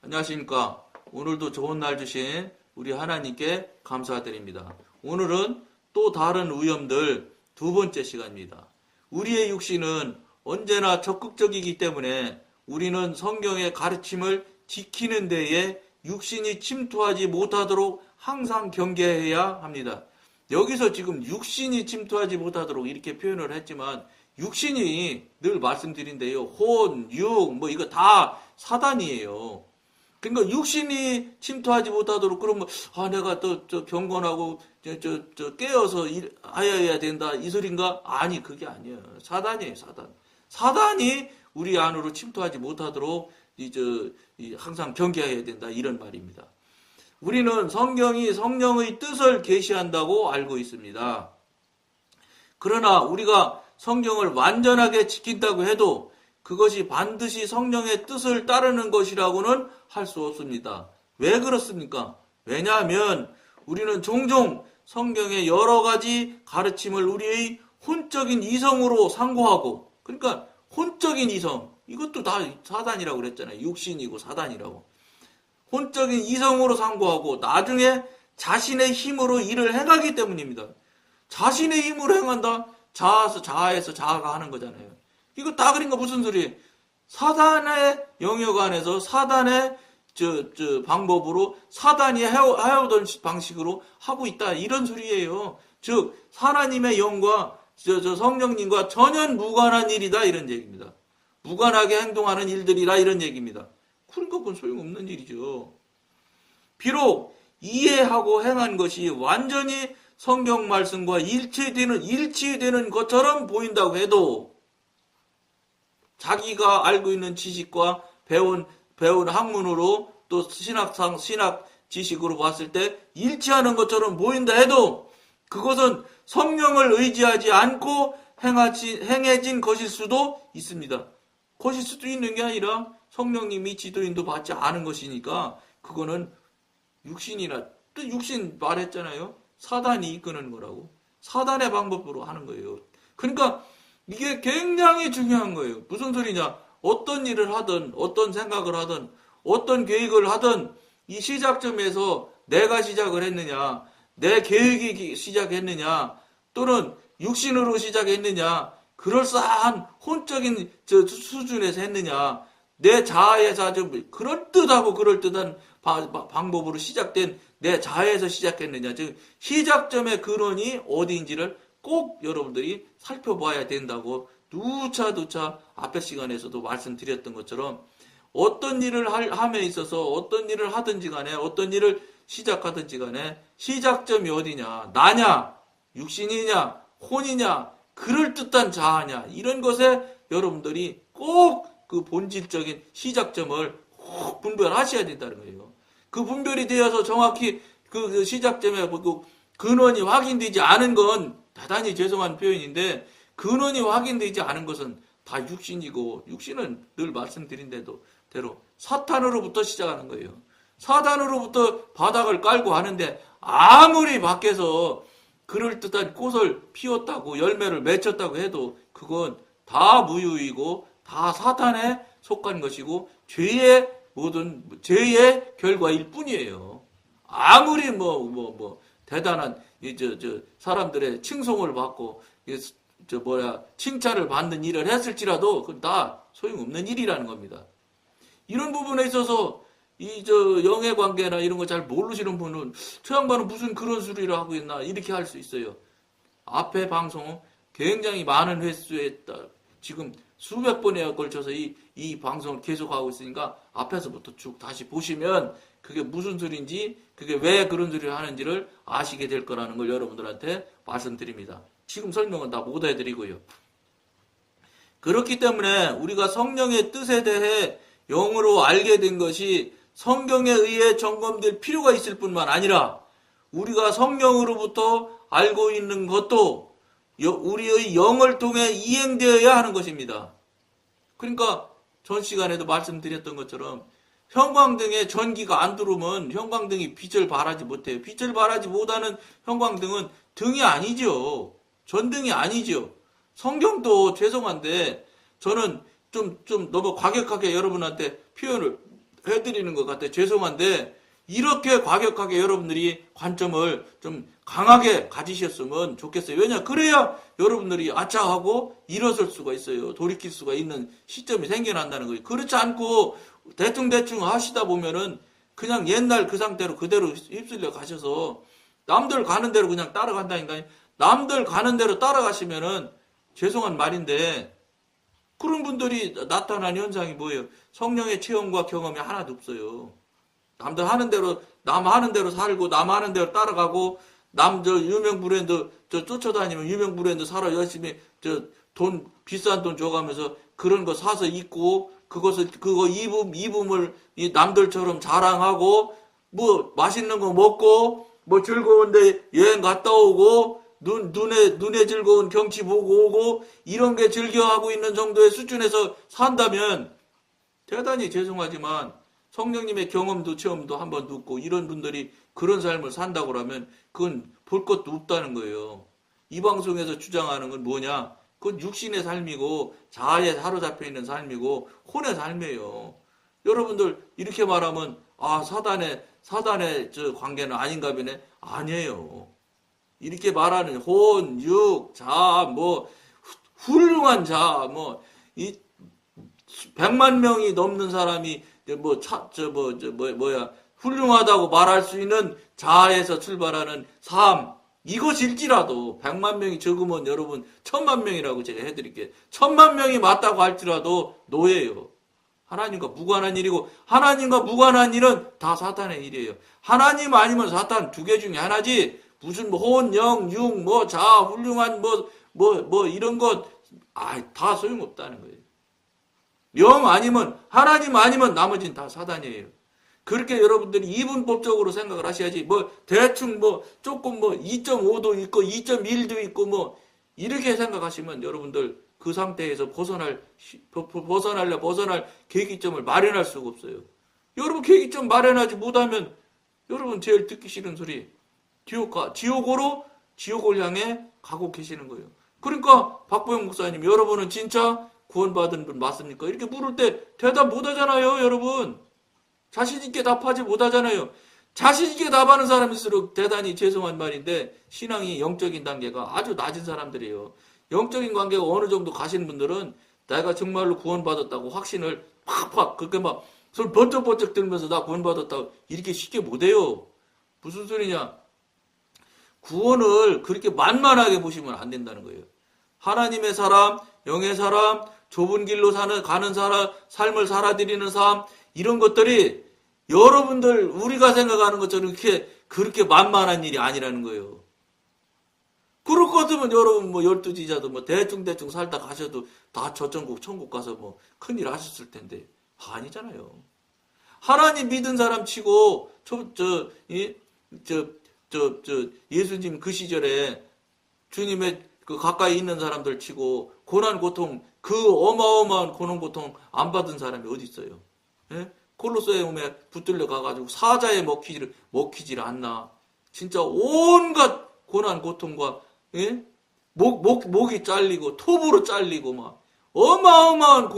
안녕하십니까. 오늘도 좋은 날 주신 우리 하나님께 감사드립니다. 오늘은 또 다른 위험들 두 번째 시간입니다. 우리의 육신은 언제나 적극적이기 때문에 우리는 성경의 가르침을 지키는 데에 육신이 침투하지 못하도록 항상 경계해야 합니다. 여기서 지금 육신이 침투하지 못하도록 이렇게 표현을 했지만 육신이 늘 말씀드린데요. 혼, 육, 이거 다 사단이에요. 그러니까 육신이 침투하지 못하도록 그러면 내가 또 경건하고 깨어서 하여야 된다 이 소린가? 아니 그게 아니에요. 사단이에요. 사단이 우리 안으로 침투하지 못하도록 항상 경계해야 된다 이런 말입니다. 우리는 성경이 성령의 뜻을 계시한다고 알고 있습니다. 그러나 우리가 성경을 완전하게 지킨다고 해도 그것이 반드시 성령의 뜻을 따르는 것이라고는 할 수 없습니다. 왜 그렇습니까? 왜냐하면 우리는 종종 성경의 여러 가지 가르침을 우리의 혼적인 이성으로 상고하고, 그러니까 혼적인 이성, 이것도 다 사단이라고 그랬잖아요. 육신이고 사단이라고. 혼적인 이성으로 상고하고 나중에 자신의 힘으로 일을 행하기 때문입니다. 자신의 힘으로 행한다? 자아에서 자아가 하는 거잖아요. 이거 다 그러니까 무슨 소리예요? 사단의 영역 안에서 사단의 방법으로 사단이 해오던 방식으로 하고 있다 이런 소리예요. 즉 하나님의 영과 성령님과 전혀 무관한 일이다 이런 얘기입니다. 무관하게 행동하는 일들이라 이런 얘기입니다. 그러니까 그건 소용없는 일이죠. 비록 이해하고 행한 것이 완전히 성경 말씀과 일치되는 것처럼 보인다고 해도 자기가 알고 있는 지식과 배운 학문으로 또 신학 지식으로 봤을 때 일치하는 것처럼 보인다 해도 그것은 성령을 의지하지 않고 행해진 것일 수도 있습니다. 것일 수도 있는 게 아니라 성령님이 지도인도 받지 않은 것이니까 그거는 육신이나 또 육신 말했잖아요. 사단이 이끄는 거라고. 사단의 방법으로 하는 거예요. 그러니까 이게 굉장히 중요한 거예요. 무슨 소리냐? 어떤 일을 하든 어떤 생각을 하든 어떤 계획을 하든 이 시작점에서 내가 시작을 했느냐, 내 계획이 시작했느냐, 또는 육신으로 시작했느냐, 그럴싸한 혼적인 수준에서 했느냐, 내 자아에서 아주 그럴듯한 방법으로 시작된 내 자아에서 시작했느냐, 즉 시작점의 근원이 어디인지를 꼭 여러분들이 살펴봐야 된다고 누차 앞에 시간에서도 말씀드렸던 것처럼 어떤 일을 함에 있어서 어떤 일을 하든지 간에 어떤 일을 시작하든지 간에 시작점이 어디냐, 나냐, 육신이냐, 혼이냐, 그럴듯한 자아냐, 이런 것에 여러분들이 꼭 그 본질적인 시작점을 꼭 분별하셔야 된다는 거예요. 그 분별이 되어서 정확히 그 시작점에 근원이 확인되지 않은 건 대단히 죄송한 표현인데 근원이 확인되지 않은 것은 다 육신이고 육신은 늘 말씀드린 대로 사탄으로부터 시작하는 거예요. 사탄으로부터 바닥을 깔고 하는데 아무리 밖에서 그럴듯한 꽃을 피웠다고 열매를 맺혔다고 해도 그건 다 무유이고 다 사탄에 속한 것이고 죄의 결과일 뿐이에요. 아무리 대단한 사람들의 칭송을 받고 칭찬을 받는 일을 했을지라도 그건 다 소용없는 일이라는 겁니다. 이런 부분에 있어서 영의 관계나 이런 거 잘 모르시는 분은 저 양반은 무슨 그런 소리를 하고 있나 이렇게 할 수 있어요. 앞에 방송 굉장히 많은 횟수에 지금 수백 번에 걸쳐서 이 방송을 계속하고 있으니까 앞에서부터 쭉 다시 보시면 그게 무슨 소리인지 그게 왜 그런 소리를 하는지를 아시게 될 거라는 걸 여러분들한테 말씀드립니다. 지금 설명은 다 못 해드리고요. 그렇기 때문에 우리가 성령의 뜻에 대해 영으로 알게 된 것이 성경에 의해 점검될 필요가 있을 뿐만 아니라 우리가 성령으로부터 알고 있는 것도 우리의 영을 통해 이행되어야 하는 것입니다. 그러니까 전 시간에도 말씀드렸던 것처럼 형광등에 전기가 안 들어오면 형광등이 빛을 발하지 못해요. 빛을 발하지 못하는 형광등은 등이 아니죠. 전등이 아니죠. 성경도 죄송한데 저는 좀 너무 과격하게 여러분한테 표현을 해드리는 것 같아요. 죄송한데 이렇게 과격하게 여러분들이 관점을 좀 강하게 가지셨으면 좋겠어요. 왜냐? 그래야 여러분들이 아차 하고 일어설 수가 있어요. 돌이킬 수가 있는 시점이 생겨난다는 거예요. 그렇지 않고 대충대충 하시다 보면은 그냥 옛날 그 상태로 그대로 휩쓸려 가셔서 남들 가는 대로 그냥 따라간다니까요. 남들 가는 대로 따라가시면은 죄송한 말인데 그런 분들이 나타난 현상이 뭐예요? 성령의 체험과 경험이 하나도 없어요. 남들 하는 대로, 남 하는 대로 살고, 남 하는 대로 따라가고, 남 유명 브랜드 쫓아다니면 유명 브랜드 사러 열심히 비싼 돈 줘가면서 그런 거 사서 입고, 그거 입음을 이 남들처럼 자랑하고, 뭐 맛있는 거 먹고, 뭐 즐거운데 여행 갔다 오고, 눈에 즐거운 경치 보고 오고, 이런 게 즐겨하고 있는 정도의 수준에서 산다면, 대단히 죄송하지만, 성령님의 경험도 체험도 한번 듣고, 이런 분들이 그런 삶을 산다고 하면, 그건 볼 것도 없다는 거예요. 이 방송에서 주장하는 건 뭐냐? 그건 육신의 삶이고, 자아에 사로잡혀 있는 삶이고, 혼의 삶이에요. 여러분들, 이렇게 말하면, 사단의 관계는 아닌가 보네? 아니에요. 이렇게 말하는 혼, 육, 자, 훌륭한 자, 100만 명이 넘는 사람이, 훌륭하다고 말할 수 있는 자아에서 출발하는 삶, 이것일지라도, 100만 명이 적으면 여러분, 1000만 명이라고 제가 해드릴게요. 1000만 명이 맞다고 할지라도 노예예요. 하나님과 무관한 일이고, 하나님과 무관한 일은 다 사탄의 일이에요. 하나님 아니면 사탄 두 개 중에 하나지, 무슨 혼, 영, 육, 자, 훌륭한 이런 것, 다 소용없다는 거예요. 영 아니면, 하나님 아니면 나머지는 다 사단이에요. 그렇게 여러분들이 이분법적으로 생각을 하셔야지, 대충 조금 2.5도 있고, 2.1도 있고, 이렇게 생각하시면 여러분들 그 상태에서 벗어날 계기점을 마련할 수가 없어요. 여러분 계기점 마련하지 못하면, 여러분 제일 듣기 싫은 소리, 지옥을 향해 가고 계시는 거예요. 그러니까 박보영 목사님, 여러분은 진짜 구원받은 분 맞습니까? 이렇게 물을 때 대답 못하잖아요, 여러분. 자신있게 답하지 못하잖아요. 자신있게 답하는 사람일수록 대단히 죄송한 말인데 신앙이 영적인 단계가 아주 낮은 사람들이에요. 영적인 관계가 어느 정도 가시는 분들은 내가 정말로 구원받았다고 확신을 팍팍 그렇게 손 번쩍번쩍 들면서 나 구원받았다고 이렇게 쉽게 못해요. 무슨 소리냐? 구원을 그렇게 만만하게 보시면 안 된다는 거예요. 하나님의 사람, 영의 사람, 좁은 길로 가는 삶을 살아드리는 삶, 이런 것들이 여러분들 우리가 생각하는 것처럼 그렇게 만만한 일이 아니라는 거예요. 그럴 것 같으면 여러분 12지자도 대충 살다 가셔도 다 천국 가서 큰일 하셨을 텐데 아니잖아요. 하나님 믿은 사람 치고 예수님 그 시절에 주님의 그 가까이 있는 사람들 치고 고난 고통 그 어마어마한 고난 고통 안 받은 사람이 어디 있어요? 예? 콜로세움에 붙들려 가가지고 사자에 먹히질 않나. 진짜 온갖 고난 고통과 예? 목이 잘리고 톱으로 잘리고 어마어마한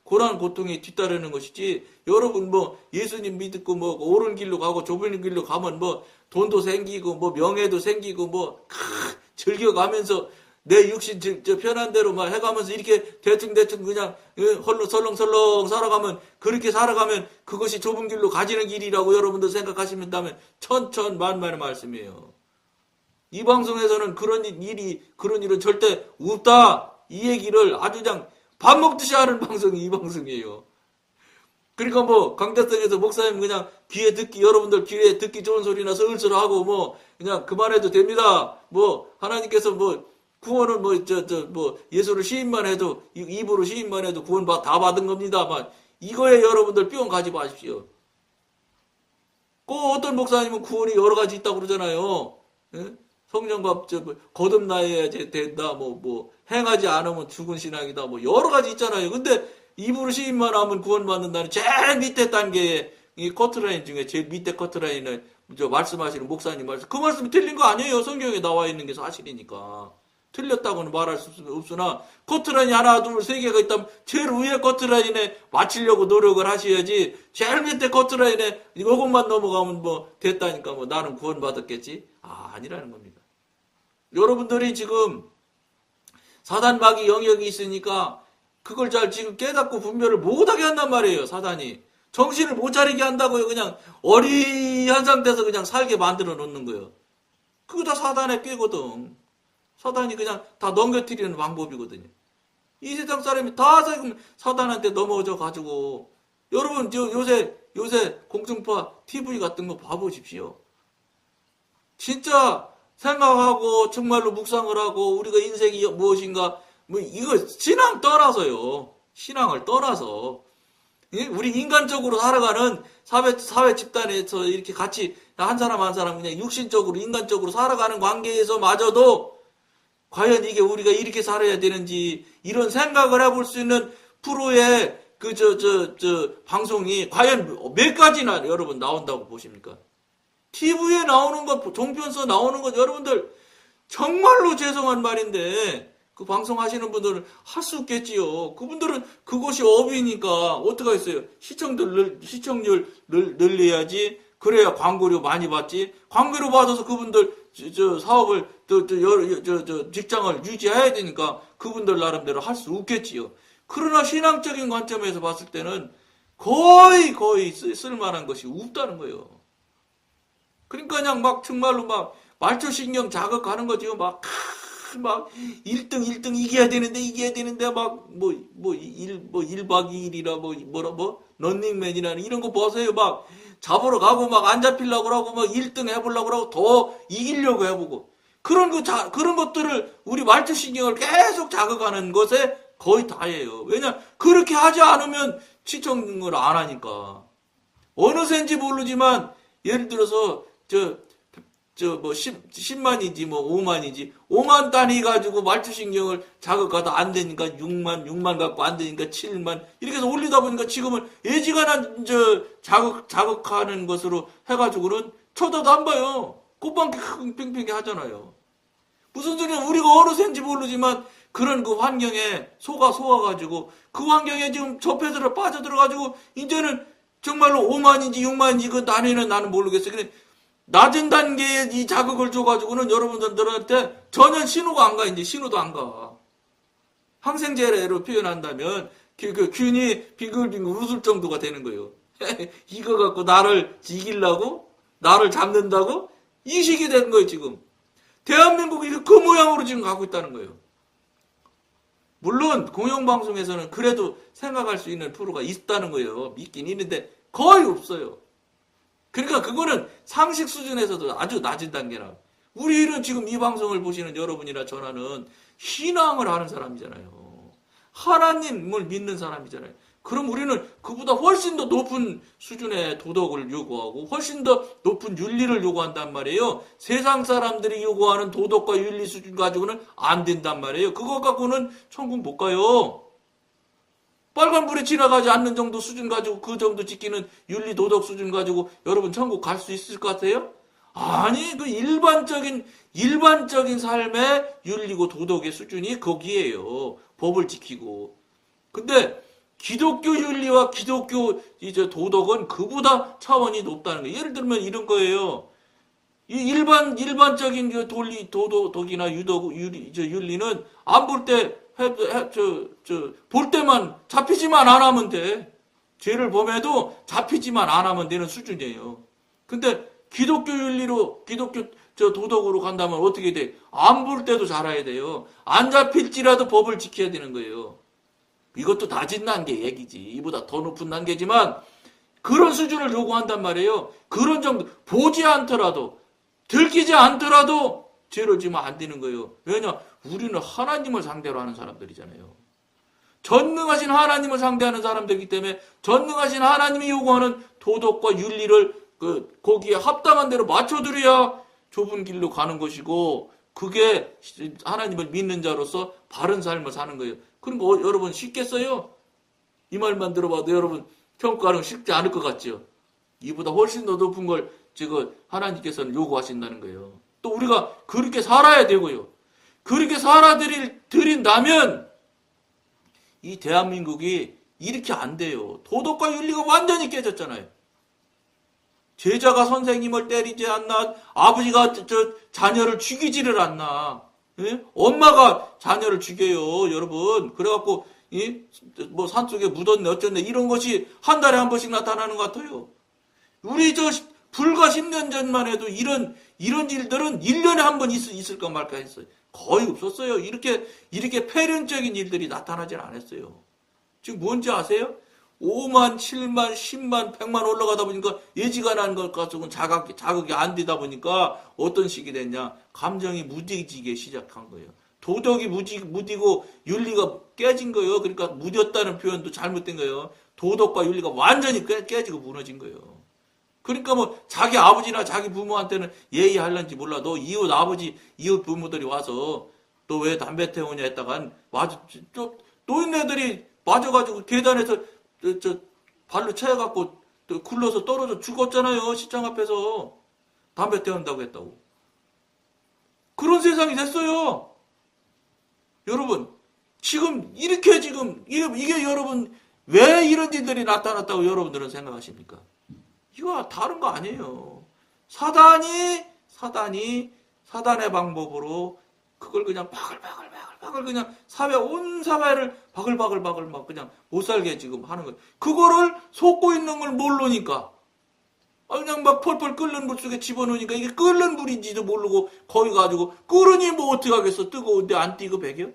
고난 고통이 뒤따르는 것이지. 여러분 예수님 믿고 옳은 길로 가고 좁은 길로 가면 돈도 생기고 명예도 생기고 즐겨가면서 내 육신 편한 대로 해가면서 이렇게 대충 그냥 헐로 설렁설렁 살아가면 그렇게 살아가면 그것이 좁은 길로 가지는 길이라고 여러분들 생각하시면 천천만만의 말씀이에요. 이 방송에서는 그런 일은 절대 없다. 이 얘기를 아주 그냥 밥 먹듯이 하는 방송이 이 방송이에요. 그러니까 강대성에서 목사님 그냥 여러분들 귀에 듣기 좋은 소리나 슬슬하고 그냥 그만해도 됩니다. 하나님께서 구원은 예수를 시인만 해도 입으로 시인만 해도 구원 다 받은 겁니다. 이거에 여러분들 뿅 가지 마십시오. 어떤 목사님은 구원이 여러 가지 있다고 그러잖아요. 예? 성령과 거듭나야 된다. 행하지 않으면 죽은 신앙이다. 여러 가지 있잖아요. 근데 입으로 시인만 하면 구원받는다는 제일 밑에 단계의 이 커트라인 중에 제일 밑에 커트라인을 말씀하시는 목사님 말씀, 그 말씀이 틀린 거 아니에요. 성경에 나와 있는 게 사실이니까. 틀렸다고는 말할 수 없으나 커트라인이 하나 둘 세 개가 있다면 제일 위에 커트라인에 맞추려고 노력을 하셔야지 제일 밑에 커트라인에 이것만 넘어가면 뭐 됐다니까 뭐 나는 구원받았겠지. 아니라는 겁니다. 여러분들이 지금 사단 마귀 영역이 있으니까 그걸 잘 지금 깨닫고 분별을 못하게 한단 말이에요. 사단이 정신을 못 차리게 한다고요. 그냥 어리한 상태에서 그냥 살게 만들어 놓는 거예요. 그거 다 사단의 꾀거든. 사단이 그냥 다 넘겨뜨리는 방법이거든요. 이 세상 사람이 다 사단한테 넘어져 가지고 여러분 요새 공중파 TV 같은 거 봐보십시오. 진짜 생각하고 정말로 묵상을 하고 우리가 인생이 무엇인가 뭐 이거 신앙 떠나서요. 신앙을 떠나서 우리 인간적으로 살아가는 사회 집단에서 이렇게 같이 한 사람 한 사람 그냥 육신적으로 인간적으로 살아가는 관계에서마저도 과연 이게 우리가 이렇게 살아야 되는지 이런 생각을 해볼 수 있는 프로의 방송이 과연 몇 가지나 여러분 나온다고 보십니까? TV에 나오는 것, 종편서 나오는 것 여러분들 정말로 죄송한 말인데 그 방송하시는 분들은 할 수 없겠지요. 그분들은 그것이 업이니까 어떡하겠어요. 시청률 늘려야지. 그래야 광고료 많이 받지. 광고료 받아서 그분들 사업을 직장을 유지해야 되니까 그분들 나름대로 할 수 없겠지요. 그러나 신앙적인 관점에서 봤을 때는 거의 쓸만한 것이 없다는 거예요. 그러니까 그냥 막 정말로 막 말초신경 자극하는 거지요. 막 1등 이겨야 되는데 막 1박 2일이라 런닝맨이나 이런 거 보세요. 막 잡으러 가고 막 안 잡히려고 하고 막 1등 해보려고 하고 더 이기려고 해보고 그런 것들을 우리 말초신경을 계속 자극하는 것에 거의 다예요. 왜냐 그렇게 하지 않으면 시청을 안 하니까 어느새인지 모르지만 예를 들어서 10만이지 5만이지 5만 단위 가지고 말초신경을 자극하다 안 되니까 6만 갖고 안 되니까 7만 이렇게 해서 올리다 보니까 지금은 애지간한 자극하는 것으로 해가지고는 쳐다도 안 봐요. 꽃방귀 팽팽히 하잖아요. 무슨 소리냐 우리가 어느새인지 모르지만 그런 그 환경에 속아가지고 그 환경에 지금 빠져들어가지고 이제는 정말로 5만인지 6만인지 그 단위는 나는 모르겠어요. 근데 낮은 단계에 이 자극을 줘가지고는 여러분들한테 전혀 신호가 안 가. 이제 신호도 안 가. 항생제로 표현한다면 균이 빙글빙글 웃을 정도가 되는 거예요. 이거 갖고 나를 이기려고? 나를 잡는다고? 이 식이 되는 거예요 지금. 대한민국이 그 모양으로 지금 가고 있다는 거예요. 물론 공영방송에서는 그래도 생각할 수 있는 프로가 있다는 거예요. 있긴 있는데 거의 없어요. 그러니까 그거는 상식 수준에서도 아주 낮은 단계라. 우리는 지금 이 방송을 보시는 여러분이나 저나는 신앙을 하는 사람이잖아요. 하나님을 믿는 사람이잖아요. 그럼 우리는 그보다 훨씬 더 높은 수준의 도덕을 요구하고 훨씬 더 높은 윤리를 요구한단 말이에요. 세상 사람들이 요구하는 도덕과 윤리 수준 가지고는 안 된단 말이에요. 그거 갖고는 천국 못 가요. 빨간불에 지나가지 않는 정도 수준 가지고 그 정도 지키는 윤리 도덕 수준 가지고 여러분 천국 갈 수 있을 것 같아요? 아니 그 일반적인 삶의 윤리고 도덕의 수준이 거기에요. 법을 지키고. 근데 기독교 윤리와 기독교 도덕은 그보다 차원이 높다는 거예요. 예를 들면 이런 거예요. 이 일반적인 그 도덕이나 윤리는 안 볼 때 볼 때만 잡히지만 안 하면 돼. 죄를 범해도 잡히지만 안 하면 되는 수준이에요. 근데 기독교 윤리로 기독교 도덕으로 간다면 어떻게 돼? 안 볼 때도 잘해야 돼요. 안 잡힐지라도 법을 지켜야 되는 거예요. 이것도 낮은 단계 얘기지. 이보다 더 높은 단계지만 그런 수준을 요구한단 말이에요. 그런 정도 보지 않더라도 들키지 않더라도 죄를 지면 안 되는 거예요. 왜냐? 우리는 하나님을 상대로 하는 사람들이잖아요. 전능하신 하나님을 상대하는 사람들이기 때문에 전능하신 하나님이 요구하는 도덕과 윤리를 거기에 합당한 대로 맞춰드려야 좁은 길로 가는 것이고 그게 하나님을 믿는 자로서 바른 삶을 사는 거예요. 그런 거 여러분 쉽겠어요? 이 말만 들어봐도 여러분 평가는 쉽지 않을 것 같죠? 이보다 훨씬 더 높은 걸 지금 하나님께서는 요구하신다는 거예요. 또 우리가 그렇게 살아야 되고요. 그렇게 살아들인다면 이 대한민국이 이렇게 안 돼요. 도덕과 윤리가 완전히 깨졌잖아요. 제자가 선생님을 때리지 않나, 아버지가 자녀를 죽이지를 않나, 예? 엄마가 자녀를 죽여요, 여러분. 그래갖고 뭐 산속에 묻었네 어쩌네 이런 것이 한 달에 한 번씩 나타나는 것 같아요. 우리 불과 10년 전만 해도 이런 일들은 1년에 한 번 있을까 말까 했어요. 거의 없었어요. 이렇게 폐륜적인 일들이 나타나질 않았어요. 지금 뭔지 아세요? 5만, 7만, 10만, 100만 올라가다 보니까 예지간한 것 가지고는 자극이 안 되다 보니까 어떤 식이 됐냐? 감정이 무뎌지기 시작한 거예요. 도덕이 무디고 윤리가 깨진 거예요. 그러니까 무뎠다는 표현도 잘못된 거예요. 도덕과 윤리가 완전히 깨지고 무너진 거예요. 그러니까 뭐 자기 아버지나 자기 부모한테는 예의할런지 몰라도 이웃 아버지, 이웃 부모들이 와서 너 왜 담배 태우냐 했다간 노인네들이 맞아가지고 계단에서 발로 차여갖고 굴러서 떨어져 죽었잖아요. 시장 앞에서 담배 태운다고 했다고. 그런 세상이 됐어요. 여러분 지금 이게 여러분 왜 이런 일들이 나타났다고 여러분들은 생각하십니까? 이거 다른 거 아니에요. 사단의 방법으로 그걸 그냥 바글바글 그냥 온 사회를 바글바글 막 그냥 못 살게 지금 하는 거예요. 그거를 솟고 있는 걸 모르니까 그냥 막 펄펄 끓는 물 속에 집어넣으니까 이게 끓는 물인지도 모르고 거기 가지고 끓으니 뭐 어떻게 하겠어. 뜨거운데 안 뛰고 배겨?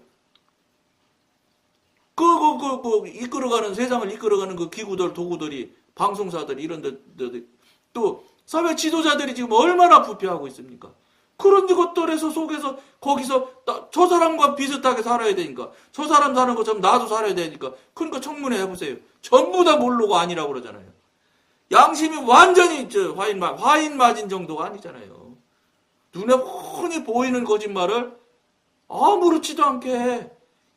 이끌어가는 세상을 이끌어가는 그 기구들 도구들이 방송사들이 이런 데들 또 사회 지도자들이 지금 얼마나 부패하고 있습니까? 그런 것들에서 속에서 거기서 저 사람과 비슷하게 살아야 되니까 저 사람 사는 것처럼 나도 살아야 되니까 그러니까 청문회 해보세요. 전부 다 모르고 아니라고 그러잖아요. 양심이 완전히 화인 맞은 정도가 아니잖아요. 눈에 훤히 보이는 거짓말을 아무렇지도 않게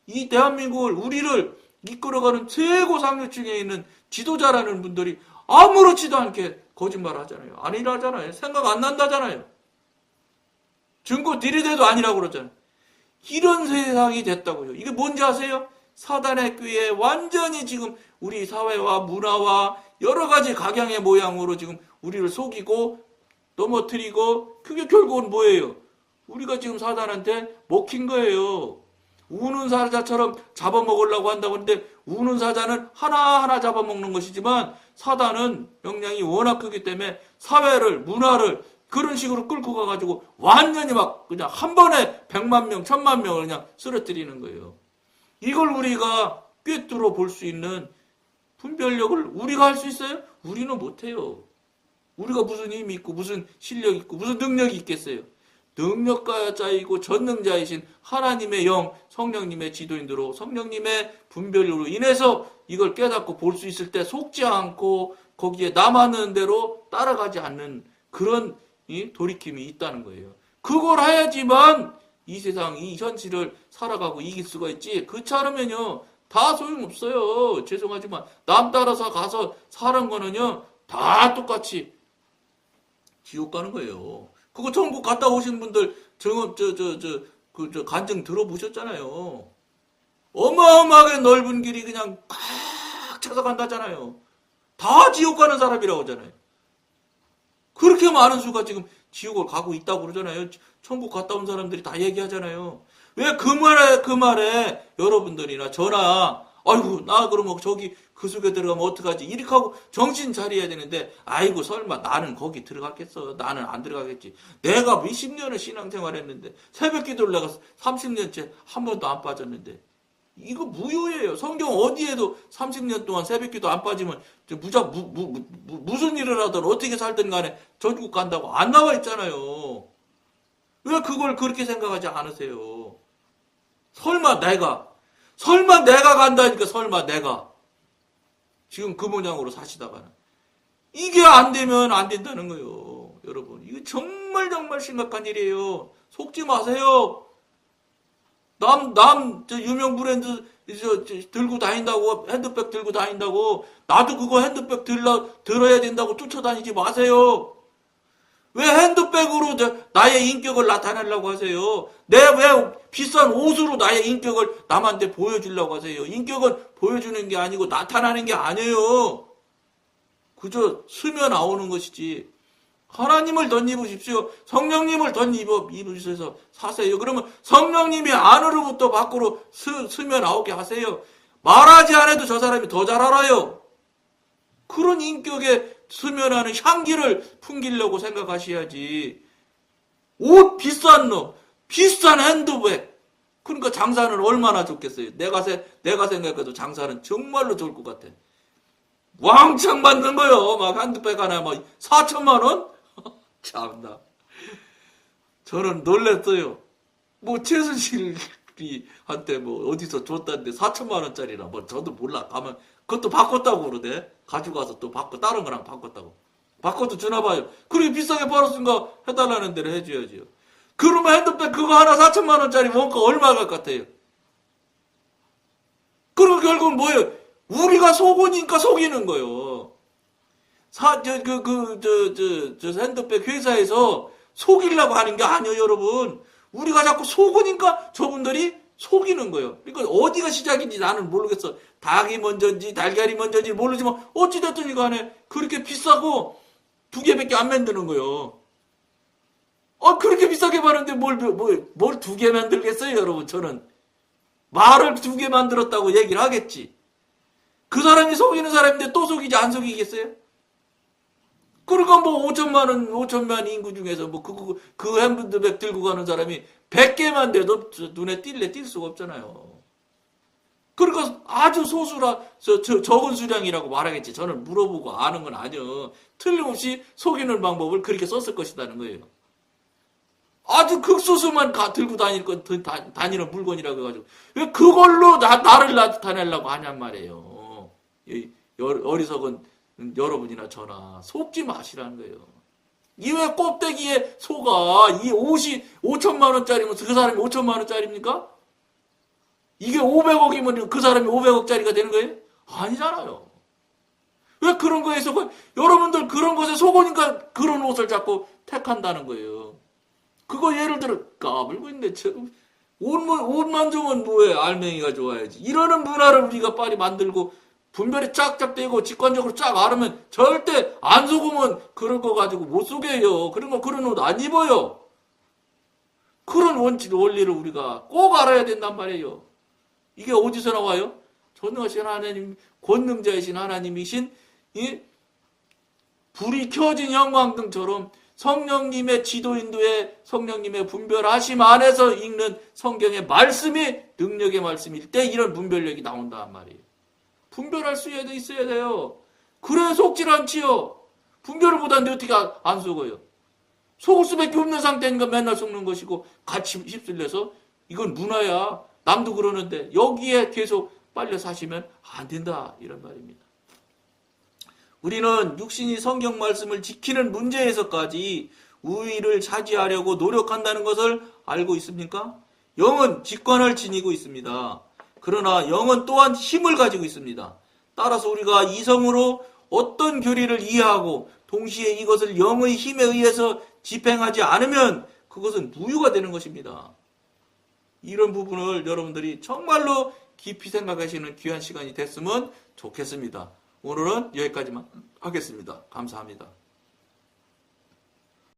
이 대한민국을 우리를 이끌어가는 최고 상류층에 있는 지도자라는 분들이 아무렇지도 않게 거짓말 하잖아요. 아니라잖아요. 생각 안 난다잖아요. 증거 들이대도 아니라고 그러잖아요. 이런 세상이 됐다고요. 이게 뭔지 아세요? 사단의 꾀에 완전히 지금 우리 사회와 문화와 여러 가지 각양의 모양으로 지금 우리를 속이고 넘어뜨리고 그게 결국은 뭐예요? 우리가 지금 사단한테 먹힌 거예요. 우는 사자처럼 잡아먹으려고 한다고 하는데 우는 사자는 하나하나 잡아먹는 것이지만 사단은 역량이 워낙 크기 때문에 사회를 문화를 그런 식으로 끌고 가가지고 완전히 막 그냥 한 번에 100만 명, 1000만 명을 그냥 쓰러뜨리는 거예요. 이걸 우리가 꿰뚫어 볼 수 있는 분별력을 우리가 할 수 있어요? 우리는 못해요. 우리가 무슨 힘이 있고 무슨 실력이 있고 무슨 능력이 있겠어요? 능력자이고 전능자이신 하나님의 영, 성령님의 지도인으로 성령님의 분별력으로 인해서 이걸 깨닫고 볼 수 있을 때 속지 않고 거기에 남았는 대로 따라가지 않는 그런 돌이킴이 있다는 거예요. 그걸 해야지만 이 세상, 이 현실을 살아가고 이길 수가 있지. 그렇지 않으면요 다 소용없어요. 죄송하지만 남 따라서 가서 사는 거는요 다 똑같이 지옥 가는 거예요. 그거 천국 갔다 오신 분들 간증 들어보셨잖아요. 어마어마하게 넓은 길이 그냥 꽉 차서 간다잖아요. 다 지옥 가는 사람이라고 하잖아요. 그렇게 많은 수가 지금 지옥을 가고 있다고 그러잖아요. 천국 갔다 온 사람들이 다 얘기하잖아요. 왜 그 말에 여러분들이나 저나 아이고 나 그러면 저기 그 속에 들어가면 어떡하지 이렇게 하고 정신 차려야 되는데 아이고 설마 나는 거기 들어갔겠어. 나는 안 들어가겠지. 내가 몇십 년을 신앙생활 했는데 새벽 기도를 내가 30년째 한 번도 안 빠졌는데 이거 무효예요. 성경 어디에도 30년 동안 새벽 기도 안 빠지면 무슨 일을 하든 어떻게 살든 간에 전국 간다고 안 나와 있잖아요. 왜 그걸 그렇게 생각하지 않으세요? 설마 내가 간다니까 설마 내가 지금 그 모양으로 사시다가는 이게 안 되면 안 된다는 거예요. 여러분 이거 정말 심각한 일이에요. 속지 마세요. 저 유명 브랜드 들고 다닌다고 핸드백 들고 다닌다고 나도 그거 핸드백 들어야 된다고 쫓아다니지 마세요. 왜 핸드백으로 나의 인격을 나타내려고 하세요? 왜 비싼 옷으로 나의 인격을 남한테 보여주려고 하세요? 인격은 보여주는 게 아니고 나타나는 게 아니에요. 그저 스며 나오는 것이지. 하나님을 덧입으십시오. 성령님을 덧입으셔서 사세요. 그러면 성령님이 안으로부터 밖으로 스며 나오게 하세요. 말하지 않아도 저 사람이 더 잘 알아요. 그런 인격에 스며나는 향기를 풍기려고 생각하셔야지. 옷 비싼 놈, 비싼 핸드백. 그러니까 장사는 얼마나 좋겠어요. 내가 생각해도 장사는 정말로 좋을 것 같아. 왕창 받는 거요. 막 핸드백 하나 뭐 4천만 원? 참나. 저는 놀랬어요. 뭐 최순실이 한테 뭐 어디서 줬다는데 4천만 원짜리라 뭐 저도 몰라. 가면 그것도 바꿨다고 그러대. 가지고 가서 또 다른 거랑 바꿨다고. 바꿔도 주나 봐요. 그렇게 비싸게 팔았으니까 해달라는 대로 해줘야지요. 그러면 핸드백 그거 하나 4천만 원짜리 원가 얼마 갈 것 같아요? 그리고 결국은 뭐예요? 우리가 속으니까 속이는 거예요. 핸드백 회사에서 속이려고 하는 게 아니에요, 여러분. 우리가 자꾸 속으니까 저분들이 속이는 거예요. 그러니까 어디가 시작인지 나는 모르겠어. 닭이 먼저인지 달걀이 먼저인지 모르지만 어찌됐든 간에 그렇게 비싸고 2개밖에 안 만드는 거예요. 그렇게 비싸게 파는데 뭘 2개 만들겠어요, 여러분. 저는 말을 2개 만들었다고 얘기를 하겠지. 그 사람이 속이는 사람인데 또 속이지 안 속이겠어요? 그러니까 뭐 5천만 인구 중에서 뭐 그 핸드백 들고 가는 사람이 100개만 돼도 눈에 띌 수가 없잖아요. 그러니까 아주 소수라 적은 수량이라고 말하겠지. 저는 물어보고 아는 건 아니요. 틀림없이 속이는 방법을 그렇게 썼을 것이라는 거예요. 아주 극소수만 들고 다니는 물건이라고 해가지고 왜 그걸로 나를 나타내려고 하냔 말이에요. 어리석은 여러분이나 저나 속지 마시라는 거예요. 이 왜 껍데기에 속아? 이 옷이 5천만 원짜리면 그 사람이 5천만 원짜리입니까? 이게 500억이면 그 사람이 500억짜리가 되는 거예요? 아니잖아요. 왜 그런 거에 속아? 여러분들 그런 것에 속으니까 그런 옷을 자꾸 택한다는 거예요. 그거 예를 들어 까불고 있네. 옷만 좋으면 뭐해? 알맹이가 좋아야지. 이러는 문화를 우리가 빨리 만들고 분별이 쫙쫙 되고 직관적으로 쫙 알으면 절대 안 속으면 그럴 거 가지고 못 속여요. 그런 옷 안 입어요. 그런 원리를 우리가 꼭 알아야 된단 말이에요. 이게 어디서 나와요? 전능하신 하나님, 권능자이신 하나님이신 이 불이 켜진 형광등처럼 성령님의 지도 인도에 성령님의 분별하심 안에서 읽는 성경의 말씀이 능력의 말씀일 때 이런 분별력이 나온단 말이에요. 분별할 수 있어야 돼요. 그래 속질 않지요. 분별을 못하는데 어떻게 안 속어요. 속을 수밖에 없는 상태니까 맨날 속는 것이고 같이 휩쓸려서 이건 문화야. 남도 그러는데 여기에 계속 빨려 사시면 안 된다. 이런 말입니다. 우리는 육신이 성경 말씀을 지키는 문제에서까지 우위를 차지하려고 노력한다는 것을 알고 있습니까? 영은 직관을 지니고 있습니다. 그러나 영은 또한 힘을 가지고 있습니다. 따라서 우리가 이성으로 어떤 교리를 이해하고 동시에 이것을 영의 힘에 의해서 집행하지 않으면 그것은 무효가 되는 것입니다. 이런 부분을 여러분들이 정말로 깊이 생각하시는 귀한 시간이 됐으면 좋겠습니다. 오늘은 여기까지만 하겠습니다. 감사합니다.